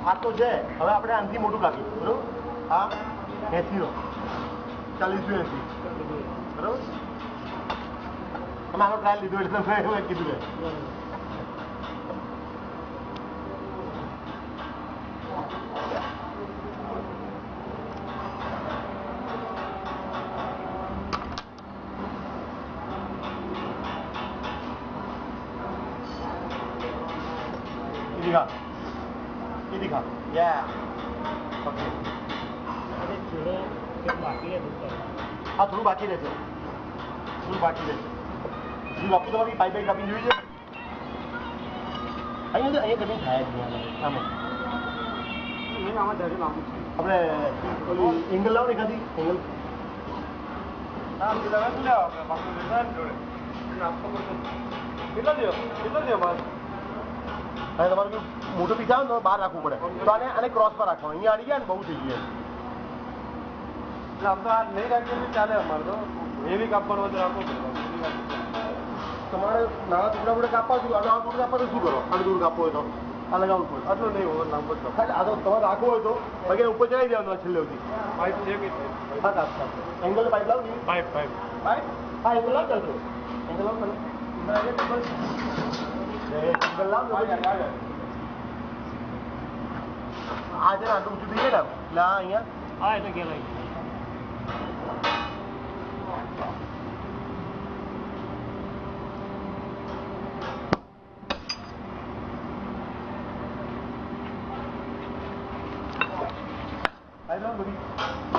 આ તો છે હવે આપણે આનાથી મોટું કાપ્યું બરોબર હા 80 નો 40 80 બરોબર અમે આનો ટ્રાયલ લીધો એટલે મેં કીધું કે ये दिखा या ओके हाँ थोड़ा बाकी रहते जी बापू तो पाइप बाइक कापी જોઈ છે અહીંયા જમીન થાય જ નહીં સામે એને આમાં ધરી નાખું આપણે ઓલી એંગલ લાવો ને એકાદી એંગલ હા તે લગાવ લે આપણે બાપુ ડિઝાઇન જોડે એને આપકો પડશે કેટલા દે બસ અને તમારે જો મોટો પીસ આવે ને તો બહાર રાખવું પડે તો આને ક્રોસ પર રાખવાનું અહીંયા આડી ગયા ને બહુ થઈ ગયા એટલે આમ તો આ નહીં રાખીએ ચાલે અમારે તો એવી કાપવાનું હોય તો રાખવું પડે તમારે નાના ટુકડા પડે કાપવા શું નાના ટુકડા કાપવા તો શું કરો આટલું દૂર કાપવું હોય તો આ લગાવવું પડે આટલું નહીં હોય લાંબો જ કાપ આ તો તમારે રાખવું હોય તો બાકી ઉપર ચડાવી દેવાનું છેલ્લે સુધી પાઇપ છે કે હા કાપ એંગલ પાઇપ લાવ પાઇપ હા એંગલ લાવ ચાલતો એંગલ લાવ ચાલો આજે આટલું ઊંચું થઈ જાય ને એટલે અહીંયા હા એટલે ગેલાઈ I don't believe